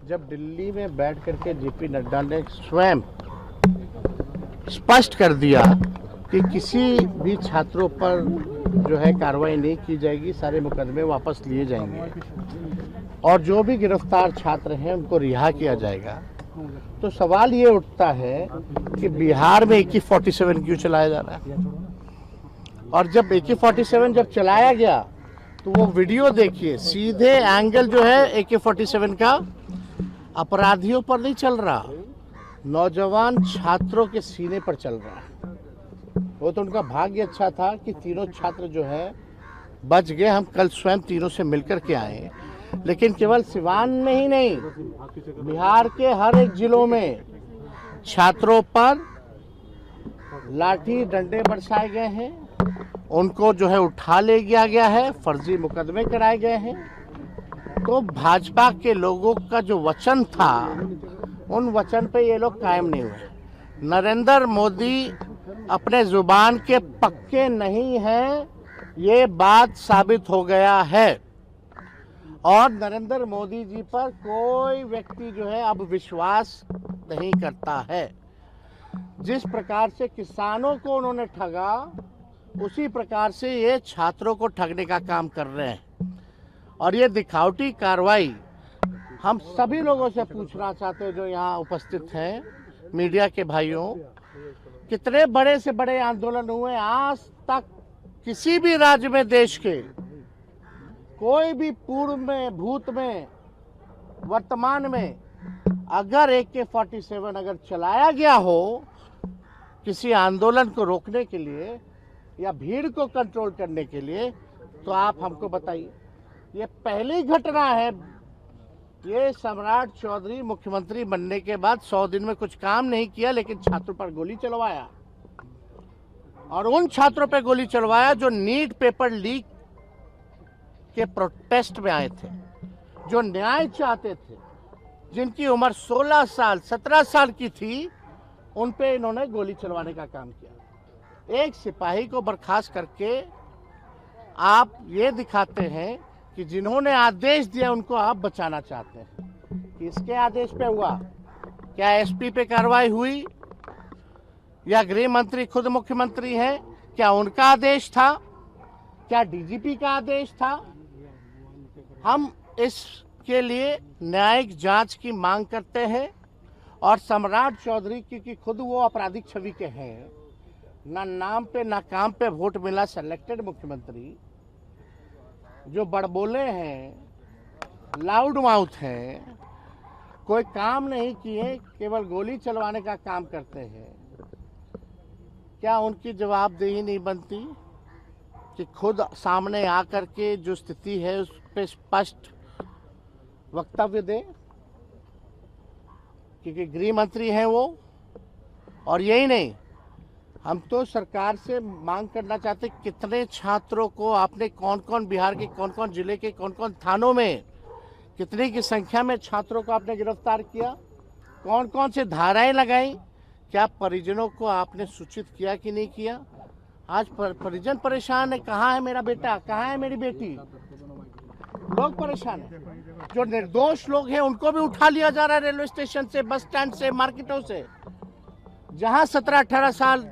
जब दिल्ली में बैठ करके जेपी नड्डा ने स्वयं स्पष्ट कर दिया कि किसी भी छात्रों पर जो है कार्रवाई नहीं की जाएगी, सारे मुकदमे वापस लिए जाएंगे और जो भी गिरफ्तार छात्र हैं उनको रिहा किया जाएगा, तो सवाल ये उठता है कि बिहार में AK-47 क्यों चलाया जा रहा है। और जब AK-47 जब चलाया गया तो वो वीडियो देखिए, सीधे एंगल जो है AK-47 का अपराधियों पर नहीं चल रहा, नौजवान छात्रों के सीने पर चल रहा है। वो तो उनका भाग्य अच्छा था कि तीनों छात्र जो है बच गए। हम कल स्वयं तीनों से मिलकर के आए, लेकिन केवल सिवान में ही नहीं, बिहार के हर एक जिलों में छात्रों पर लाठी डंडे बरसाए गए हैं, उनको जो है उठा ले गया है, फर्जी मुकदमे कराए गए हैं। तो भाजपा के लोगों का जो वचन था, उन वचन पे ये लोग कायम नहीं हुए। नरेंद्र मोदी अपने जुबान के पक्के नहीं हैं, ये बात साबित हो गया है। और नरेंद्र मोदी जी पर कोई व्यक्ति जो है अब विश्वास नहीं करता है। जिस प्रकार से किसानों को उन्होंने ठगा, उसी प्रकार से ये छात्रों को ठगने का काम कर रहे हैं। और ये दिखावटी कार्रवाई हम सभी लोगों से पूछना चाहते हैं जो यहाँ उपस्थित हैं, मीडिया के भाइयों, कितने बड़े से बड़े आंदोलन हुए, आज तक किसी भी राज्य में देश के कोई भी पूर्व में, भूत में, वर्तमान में अगर AK-47 अगर चलाया गया हो किसी आंदोलन को रोकने के लिए या भीड़ को कंट्रोल करने के लिए, तो आप हमको बताइए। ये पहली घटना है। ये सम्राट चौधरी मुख्यमंत्री बनने के बाद 100 दिन में कुछ काम नहीं किया, लेकिन छात्रों पर गोली चलवाया, और उन छात्रों पर गोली चलवाया जो नीट पेपर लीक के प्रोटेस्ट में आए थे, जो न्याय चाहते थे, जिनकी उम्र 16 साल 17 साल की थी, उन पे इन्होंने गोली चलवाने का काम किया। एक सिपाही को बर्खास्त करके आप ये दिखाते हैं कि जिन्होंने आदेश दिया उनको आप बचाना चाहते हैं। किसके आदेश पे हुआ? क्या SP पे कार्रवाई हुई या गृह मंत्री खुद मुख्यमंत्री हैं, क्या उनका आदेश था? क्या DGP का आदेश था? हम इसके लिए न्यायिक जांच की मांग करते हैं। और सम्राट चौधरी की खुद वो आपराधिक छवि के हैं, ना नाम पे ना काम पे वोट मिला, सिलेक्टेड मुख्यमंत्री, जो बड़बोले हैं, लाउड माउथ हैं, कोई काम नहीं किए, केवल गोली चलवाने का काम करते हैं। क्या उनकी जवाबदेही नहीं बनती कि खुद सामने आकर के जो स्थिति है उस पर स्पष्ट वक्तव्य दें, क्योंकि गृह मंत्री हैं वो। और यही नहीं, हम तो सरकार से मांग करना चाहते कितने छात्रों को आपने, कौन कौन बिहार के कौन कौन जिले के कौन कौन थानों में कितनी की संख्या में छात्रों को आपने गिरफ्तार किया, कौन कौन से धाराएं लगाई, क्या परिजनों को आपने सूचित किया कि नहीं किया? आज परिजन परेशान है, कहाँ है मेरा बेटा, कहाँ है मेरी बेटी, लोग परेशान हैं। जो निर्दोष लोग हैं उनको भी उठा लिया जा रहा है रेलवे स्टेशन से, बस स्टैंड से, मार्केटों से। जहां 17-18 साल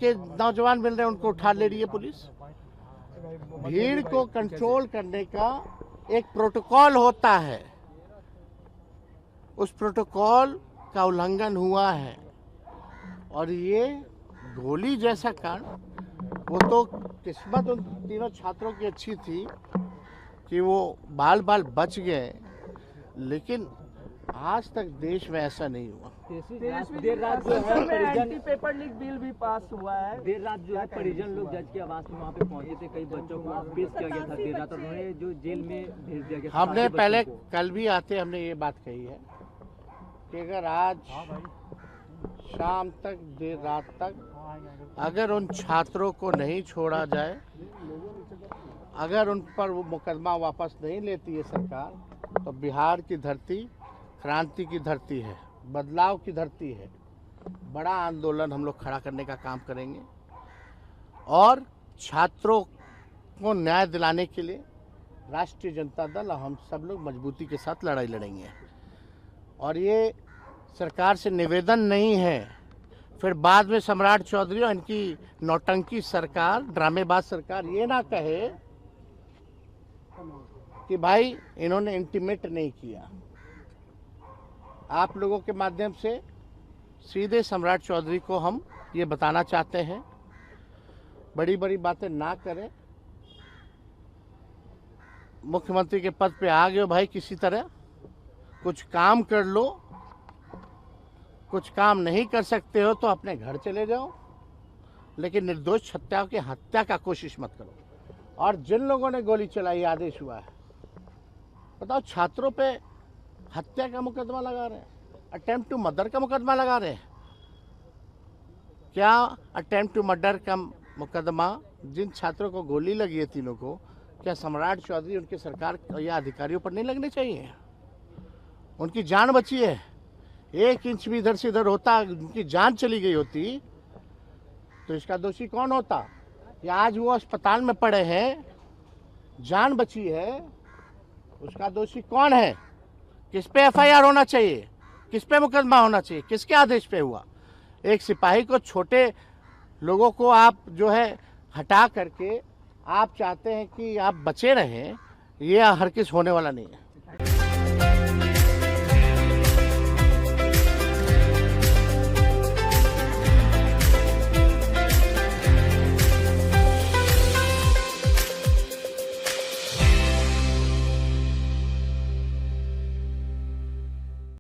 के नौजवान मिल रहे हैं उनको उठा ले रही है पुलिस। भीड़ को कंट्रोल करने का एक प्रोटोकॉल होता है, उस प्रोटोकॉल का उल्लंघन हुआ है। और ये गोली जैसा कांड, वो तो किस्मत उन तीनों छात्रों की अच्छी थी कि वो बाल बाल बच गए, लेकिन आज तक देश में ऐसा नहीं हुआ। देर रात जो है परिजन पेपर लीक बिल भी पास हुआ है। देर रात जो है परिजन लोग जज के आवास में वहाँ पे पहुंचे थे, कई बच्चों को पेश किया गया था देर रात, उन्होंने जो जेल में भेज दिया गया। हमने पहले कल भी आते हमने ये बात कही है कि अगर आज शाम तक, देर रात तक अगर उन छात्रों को नहीं छोड़ा जाए, अगर उन पर वो मुकदमा वापस नहीं लेती है सरकार, तो बिहार की धरती क्रांति की धरती है, बदलाव की धरती है। बड़ा आंदोलन हम लोग खड़ा करने का काम करेंगे और छात्रों को न्याय दिलाने के लिए राष्ट्रीय जनता दल और हम सब लोग मजबूती के साथ लड़ाई लड़ेंगे। और ये सरकार से निवेदन नहीं है फिर बाद में सम्राट चौधरी और इनकी नौटंकी सरकार, ड्रामेबाज सरकार ये ना कहे कि भाई इन्होंने इंटीमेट नहीं किया। आप लोगों के माध्यम से सीधे सम्राट चौधरी को हम ये बताना चाहते हैं, बड़ी बड़ी बातें ना करें। मुख्यमंत्री के पद पे आ गए हो भाई, किसी तरह कुछ काम कर लो। कुछ काम नहीं कर सकते हो तो अपने घर चले जाओ, लेकिन निर्दोष छत्याओं की हत्या का कोशिश मत करो। और जिन लोगों ने गोली चलाई, आदेश हुआ है, बताओ छात्रों पे हत्या का मुकदमा लगा रहे हैं, अटेम्प्ट टू मर्डर का मुकदमा लगा रहे हैं। क्या अटेम्प्ट टू मर्डर का मुकदमा जिन छात्रों को गोली लगी है, तीनों को, क्या सम्राट चौधरी उनकी सरकार या अधिकारियों पर नहीं लगने चाहिए? उनकी जान बची है, 1 इंच भी इधर से इधर होता, उनकी जान चली गई होती तो इसका दोषी कौन होता? या आज वो अस्पताल में पड़े हैं, जान बची है, उसका दोषी कौन है? किस पे एफआईआर होना चाहिए? किस पे मुकदमा होना चाहिए? किसके आदेश पे हुआ? एक सिपाही को, छोटे लोगों को आप जो है हटा करके आप चाहते हैं कि आप बचे रहें, ये हर किस होने वाला नहीं है।